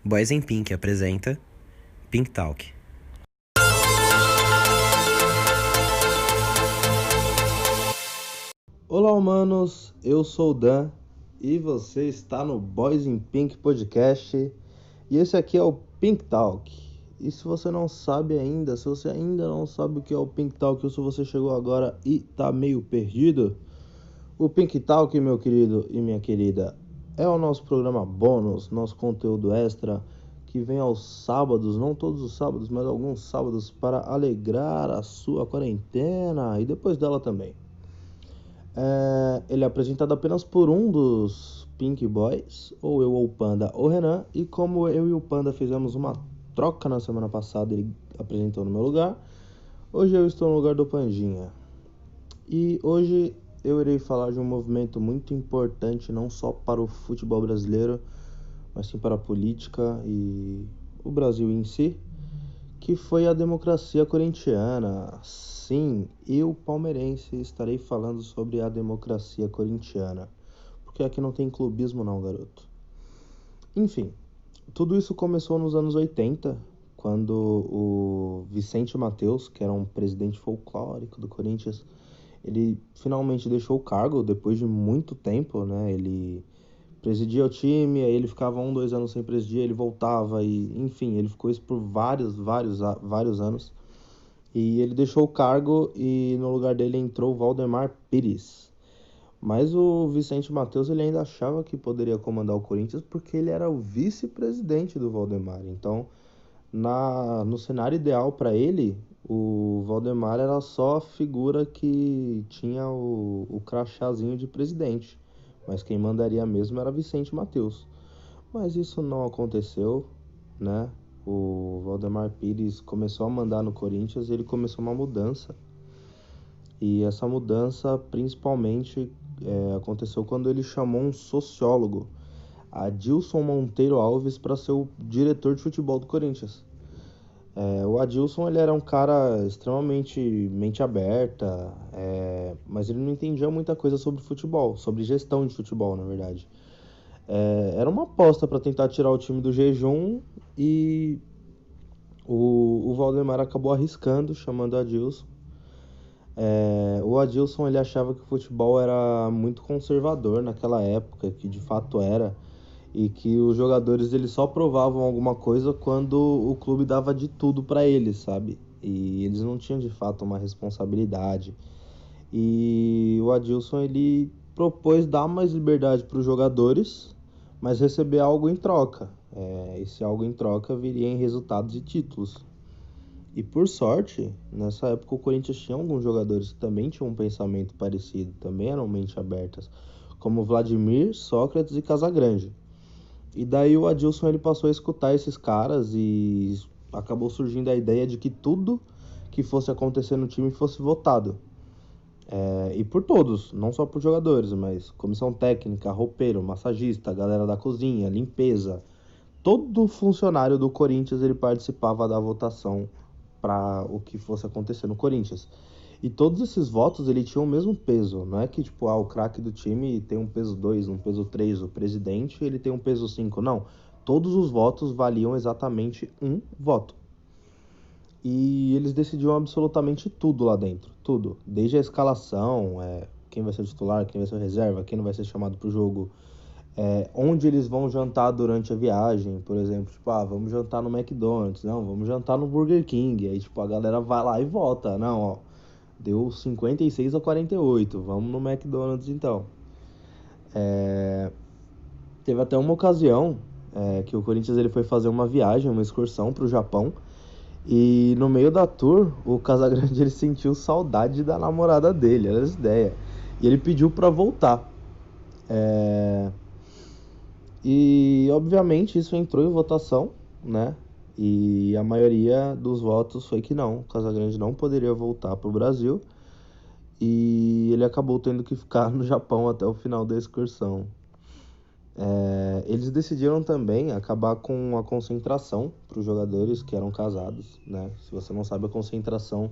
Boys in Pink apresenta Pink Talk. Olá, humanos, eu sou o Dan e você está no Boys in Pink Podcast e esse aqui é o Pink Talk. E se você não sabe ainda, se você ainda não sabe o que é o Pink Talk ou se você chegou agora e tá meio perdido, o Pink Talk, meu querido e minha querida, é o nosso programa bônus, nosso conteúdo extra que vem aos sábados, não todos os sábados, mas alguns sábados para alegrar a sua quarentena e depois dela também. Ele é apresentado apenas por um dos Pink Boys, ou eu ou o Panda ou o Renan, e como eu e o Panda fizemos uma troca na semana passada, ele apresentou no meu lugar, hoje eu estou no lugar do Pandinha. E hoje eu irei falar de um movimento muito importante, não só para o futebol brasileiro, mas sim para a política e o Brasil em si, que foi a democracia corintiana. Sim, eu, palmeirense, estarei falando sobre a democracia corintiana, porque aqui não tem clubismo não, garoto. Enfim, tudo isso começou nos anos 80, quando o Vicente Mateus, que era um presidente folclórico do Corinthians, ele finalmente deixou o cargo depois de muito tempo, né? Ele presidia o time, aí ele ficava 2 anos sem presidir, ele voltava e, enfim, ele ficou isso por vários anos. E ele deixou o cargo e no lugar dele entrou o Valdemar Pires. Mas o Vicente Mateus ele ainda achava que poderia comandar o Corinthians porque ele era o vice-presidente do Valdemar. Então, no cenário ideal para ele, o Valdemar era só a figura que tinha o crachazinho de presidente. Mas quem mandaria mesmo era Vicente Mateus. Mas isso não aconteceu, né? O Valdemar Pires começou a mandar no Corinthians e ele começou uma mudança. E essa mudança principalmente aconteceu quando ele chamou um sociólogo, Adilson Monteiro Alves, para ser o diretor de futebol do Corinthians. O Adilson ele era um cara extremamente mente aberta, mas ele não entendia muita coisa sobre futebol, sobre gestão de futebol, na verdade. Era uma aposta para tentar tirar o time do jejum e o Valdemar acabou arriscando, chamando o Adilson. O Adilson ele achava que o futebol era muito conservador naquela época, que de fato era, e que os jogadores eles só provavam alguma coisa quando o clube dava de tudo para eles, sabe? E eles não tinham de fato uma responsabilidade. E o Adilson ele propôs dar mais liberdade para os jogadores, mas receber algo em troca. Esse algo em troca viria em resultados e títulos. E por sorte, nessa época o Corinthians tinha alguns jogadores que também tinham um pensamento parecido, também eram mente abertas, como Vladimir, Sócrates e Casagrande. E daí o Adilson ele passou a escutar esses caras e acabou surgindo a ideia de que tudo que fosse acontecer no time fosse votado. E por todos, não só por jogadores, mas comissão técnica, roupeiro, massagista, galera da cozinha, limpeza. Todo funcionário do Corinthians ele participava da votação para o que fosse acontecer no Corinthians. E todos esses votos ele tinham o mesmo peso, não é que tipo, o craque do time tem um peso 2, um peso 3, o presidente ele tem um peso 5, não. Todos os votos valiam exatamente um voto. E eles decidiam absolutamente tudo lá dentro, tudo. Desde a escalação, quem vai ser titular, quem vai ser reserva, quem não vai ser chamado pro jogo, onde eles vão jantar durante a viagem, por exemplo, tipo, vamos jantar no McDonald's, não, vamos jantar no Burger King, aí tipo, a galera vai lá e vota, não, ó, deu 56-48, vamos no McDonald's então. Teve até uma ocasião que o Corinthians ele foi fazer uma viagem, uma excursão pro Japão, e no meio da tour, o Casagrande ele sentiu saudade da namorada dele, era essa ideia. E ele pediu pra voltar. E obviamente isso entrou em votação, né? E a maioria dos votos foi que não, o Casagrande não poderia voltar pro Brasil. E ele acabou tendo que ficar no Japão até o final da excursão. Eles decidiram também acabar com a concentração para os jogadores que eram casados, né? Se você não sabe, a concentração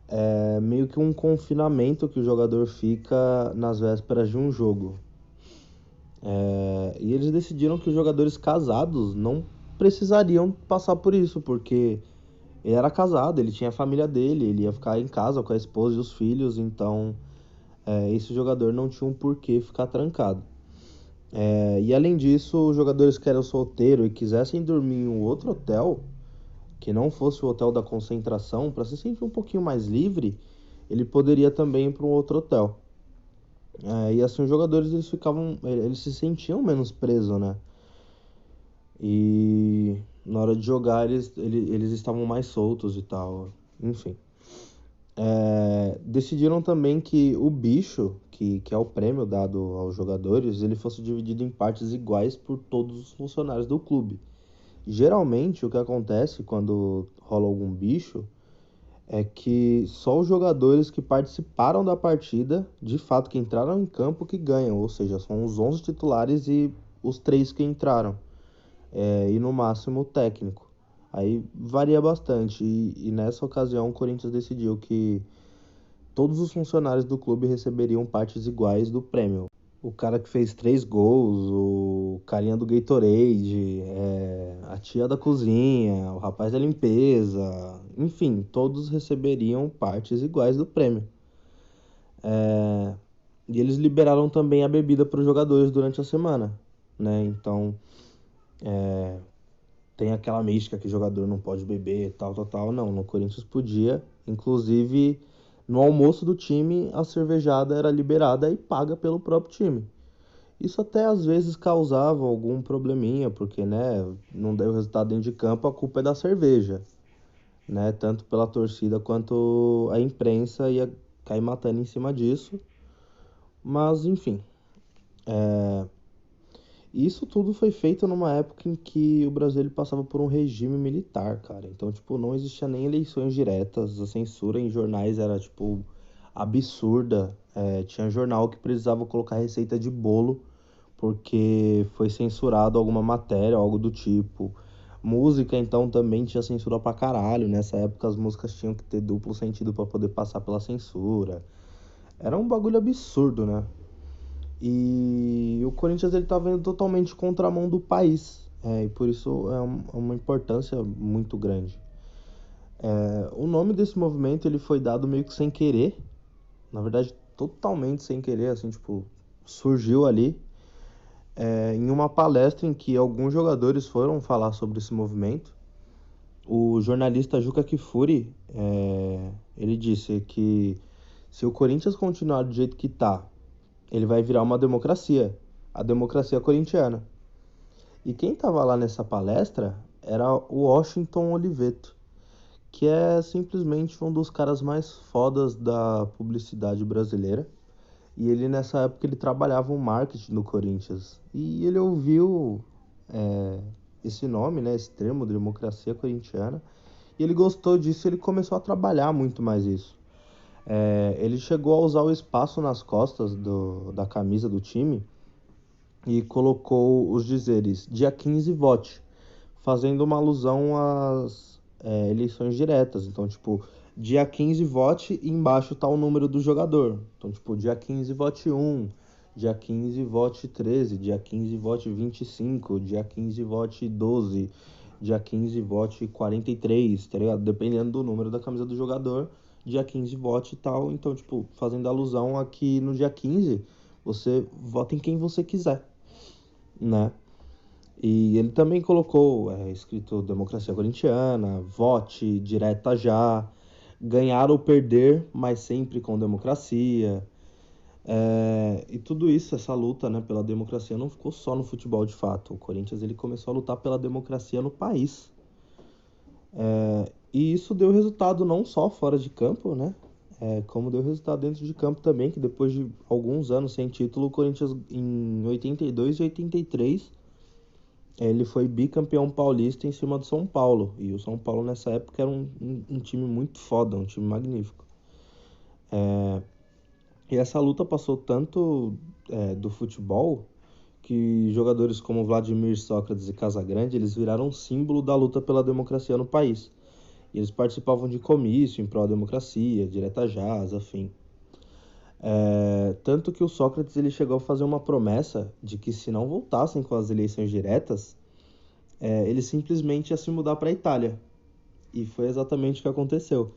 é meio que um confinamento que o jogador fica nas vésperas de um jogo. E eles decidiram que os jogadores casados não precisariam passar por isso, porque ele era casado, ele tinha a família dele, ele ia ficar em casa com a esposa e os filhos, então esse jogador não tinha um porquê ficar trancado. E além disso, os jogadores que eram solteiros e quisessem dormir em um outro hotel, que não fosse o hotel da concentração, para se sentir um pouquinho mais livre, ele poderia também ir para um outro hotel. E assim os jogadores eles se sentiam menos presos, né? E na hora de jogar eles estavam mais soltos e tal, enfim. Decidiram também que o bicho, que é o prêmio dado aos jogadores, ele fosse dividido em partes iguais por todos os funcionários do clube. Geralmente o que acontece quando rola algum bicho é que só os jogadores que participaram da partida, de fato que entraram em campo, que ganham, ou seja, são os 11 titulares e os 3 que entraram, e no máximo o técnico. Aí varia bastante, e nessa ocasião o Corinthians decidiu que todos os funcionários do clube receberiam partes iguais do prêmio. O cara que fez 3 gols, o carinha do Gatorade, a tia da cozinha, o rapaz da limpeza, enfim, todos receberiam partes iguais do prêmio. E eles liberaram também a bebida para os jogadores durante a semana, né? Então tem aquela mística que o jogador não pode beber, tal, tal, tal. Não, no Corinthians podia. Inclusive, no almoço do time, a cervejada era liberada e paga pelo próprio time. Isso até às vezes causava algum probleminha, porque, né, não deu resultado dentro de campo, a culpa é da cerveja, né? Tanto pela torcida quanto a imprensa ia cair matando em cima disso. Mas, enfim, isso tudo foi feito numa época em que o Brasil ele passava por um regime militar, cara. Então, tipo, não existia nem eleições diretas, a censura em jornais era, tipo, absurda. Tinha jornal que precisava colocar receita de bolo porque foi censurado alguma matéria, algo do tipo. Música, então, também tinha censura pra caralho. Nessa época, as músicas tinham que ter duplo sentido pra poder passar pela censura. Era um bagulho absurdo, né? E o Corinthians ele tá indo totalmente contramão do país. E por isso é uma importância muito grande. O nome desse movimento ele foi dado meio que sem querer. Na verdade, totalmente sem querer, assim, tipo, surgiu ali. Em uma palestra em que alguns jogadores foram falar sobre esse movimento. O jornalista Juca Kfouri, ele disse que se o Corinthians continuar do jeito que tá, ele vai virar uma democracia, a democracia corintiana. E quem estava lá nessa palestra era o Washington Oliveto, que é simplesmente um dos caras mais fodas da publicidade brasileira. E ele nessa época ele trabalhava o marketing no Corinthians. E ele ouviu esse nome, né, esse termo, democracia corintiana, e ele gostou disso e ele começou a trabalhar muito mais isso. Ele chegou a usar o espaço nas costas da camisa do time e colocou os dizeres dia 15 vote, fazendo uma alusão às eleições diretas. Então, tipo, dia 15 vote e embaixo tá o número do jogador. Então, tipo, dia 15 vote 1, dia 15 vote 13, dia 15 vote 25, dia 15 vote 12, dia 15 vote 43, tá ligado? Dependendo do número da camisa do jogador, dia 15 vote e tal. Então, tipo, fazendo alusão a que no dia 15 você vota em quem você quiser, né? E ele também colocou, escrito democracia corintiana, vote direta já, ganhar ou perder, mas sempre com democracia. E tudo isso, essa luta, né, pela democracia não ficou só no futebol de fato. O Corinthians ele começou a lutar pela democracia no país. E isso deu resultado não só fora de campo, né? Como deu resultado dentro de campo também, que depois de alguns anos sem título, o Corinthians em 82 e 83 ele foi bicampeão paulista em cima do São Paulo. E o São Paulo nessa época era um time muito foda, um time magnífico. E essa luta passou tanto do futebol que jogadores como Vladimir, Sócrates e Casagrande eles viraram símbolo da luta pela democracia no país. E eles participavam de comício em prol da democracia, direta já, afim. Tanto que o Sócrates ele chegou a fazer uma promessa de que se não voltassem com as eleições diretas, ele simplesmente ia se mudar para a Itália. E foi exatamente o que aconteceu.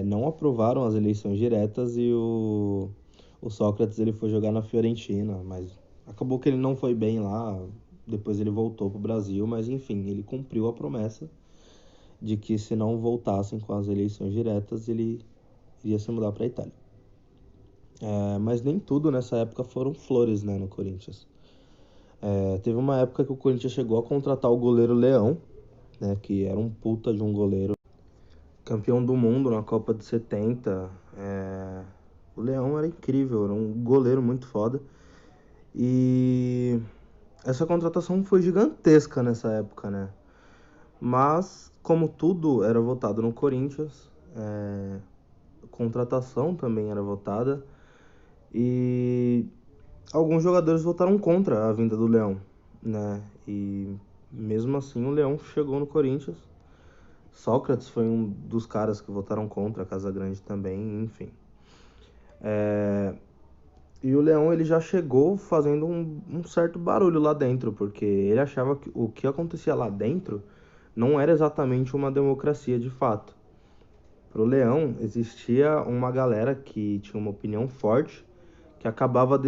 Não aprovaram as eleições diretas e o Sócrates ele foi jogar na Fiorentina, mas acabou que ele não foi bem lá, depois ele voltou para o Brasil, mas enfim, ele cumpriu a promessa de que se não voltassem com as eleições diretas, ele iria se mudar para a Itália. Mas nem tudo nessa época foram flores, né, no Corinthians. Teve uma época que o Corinthians chegou a contratar o goleiro Leão, né, que era um puta de um goleiro, campeão do mundo na Copa de 70. O Leão era incrível, era um goleiro muito foda. E essa contratação foi gigantesca nessa época, né? Mas, como tudo era votado no Corinthians, a contratação também era votada. E alguns jogadores votaram contra a vinda do Leão, né? E mesmo assim o Leão chegou no Corinthians. Sócrates foi um dos caras que votaram contra, a Casagrande também, enfim. E o Leão ele já chegou fazendo um certo barulho lá dentro, porque ele achava que o que acontecia lá dentro não era exatamente uma democracia de fato. Para o Leão existia uma galera que tinha uma opinião forte, que acabava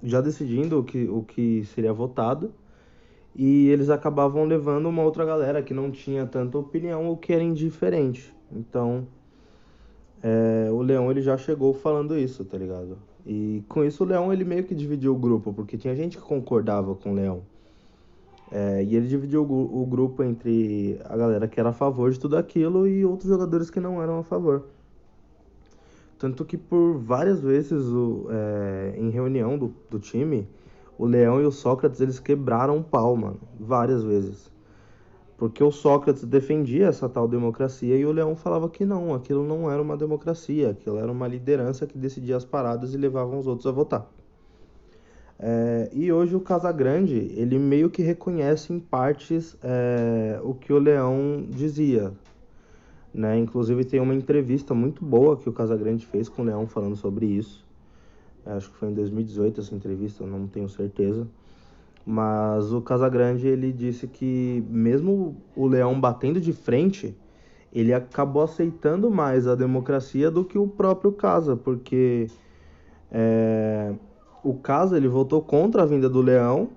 já decidindo o que seria votado, e eles acabavam levando uma outra galera que não tinha tanta opinião ou que era indiferente. Então, o Leão ele já chegou falando isso, tá ligado? E com isso o Leão ele meio que dividiu o grupo, porque tinha gente que concordava com o Leão. E ele dividiu o grupo entre a galera que era a favor de tudo aquilo e outros jogadores que não eram a favor. Tanto que por várias vezes em reunião do time, o Leão e o Sócrates eles quebraram o pau, mano. Várias vezes. Porque o Sócrates defendia essa tal democracia e o Leão falava que não, aquilo não era uma democracia, aquilo era uma liderança que decidia as paradas e levava os outros a votar. E hoje o Casagrande, ele meio que reconhece em partes o que o Leão dizia, né? Inclusive tem uma entrevista muito boa que o Casagrande fez com o Leão falando sobre isso. Acho que foi em 2018 essa entrevista, eu não tenho certeza. Mas o Casagrande ele disse que mesmo o Leão batendo de frente, ele acabou aceitando mais a democracia do que o próprio Casa, porque o Casa ele votou contra a vinda do Leão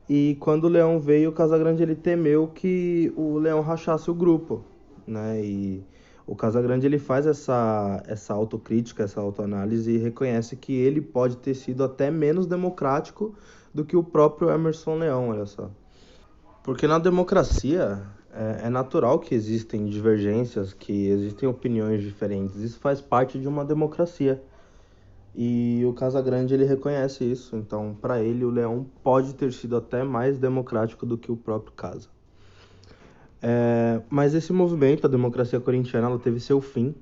e quando o Leão veio, o Casagrande ele temeu que o Leão rachasse o grupo, né? E o Casagrande ele faz essa autocrítica, essa autoanálise e reconhece que ele pode ter sido até menos democrático do que o próprio Emerson Leão, olha só. Porque na democracia é natural que existem divergências, que existem opiniões diferentes. Isso faz parte de uma democracia. E o Casagrande ele reconhece isso. Então, para ele, o Leão pode ter sido até mais democrático do que o próprio Casa. Mas esse movimento, a democracia corintiana, ela teve seu fim.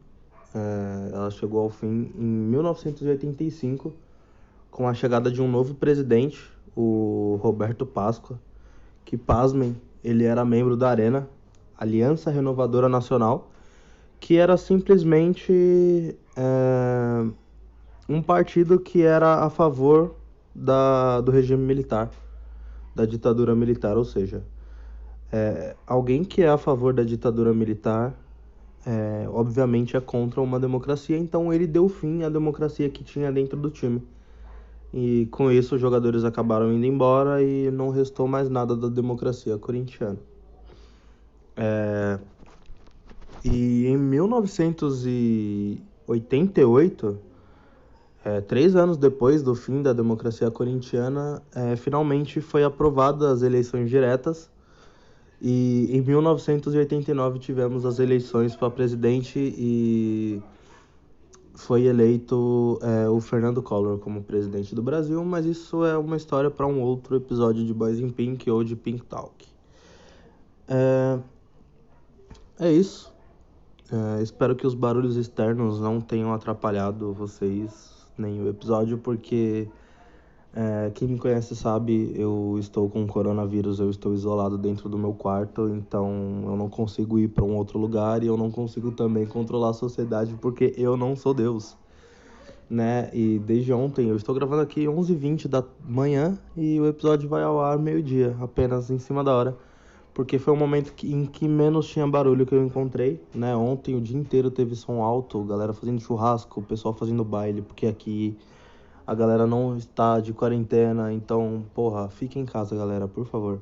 Ela chegou ao fim em 1985, com a chegada de um novo presidente, o Roberto Páscoa, que, pasmem, ele era membro da Arena, Aliança Renovadora Nacional, que era simplesmente um partido que era a favor do regime militar, da ditadura militar, ou seja, alguém que é a favor da ditadura militar, obviamente é contra uma democracia, então ele deu fim à democracia que tinha dentro do time. E com isso os jogadores acabaram indo embora e não restou mais nada da democracia corintiana. E em 1988, 3 anos depois do fim da democracia corintiana, finalmente foi aprovada as eleições diretas. E em 1989 tivemos as eleições para presidente e foi eleito o Fernando Collor como presidente do Brasil, mas isso é uma história para um outro episódio de Boys in Pink ou de Pink Talk. É isso. Espero que os barulhos externos não tenham atrapalhado vocês nem o episódio, porque quem me conhece sabe, eu estou com coronavírus, eu estou isolado dentro do meu quarto, então eu não consigo ir para um outro lugar e eu não consigo também controlar a sociedade porque eu não sou Deus. né? E desde ontem, eu estou gravando aqui 11h20 da manhã e o episódio vai ao ar meio-dia, apenas em cima da hora. Porque foi o momento em que menos tinha barulho que eu encontrei, né? Ontem o dia inteiro teve som alto, galera fazendo churrasco, o pessoal fazendo baile, porque aqui a galera não está de quarentena, então, porra, fique em casa, galera, por favor.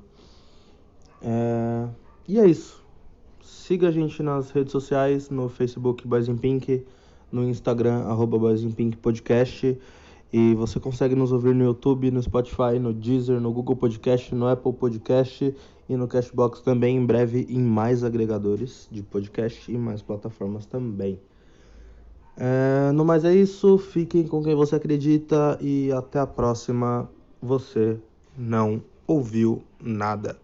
E é isso. Siga a gente nas redes sociais, no Facebook Boys in Pink, no Instagram, Boys in Pink Podcast. E você consegue nos ouvir no YouTube, no Spotify, no Deezer, no Google Podcast, no Apple Podcast e no Cashbox também, em breve em mais agregadores de podcast e mais plataformas também. No mais é isso, fiquem com quem você acredita e até a próxima. Você não ouviu nada.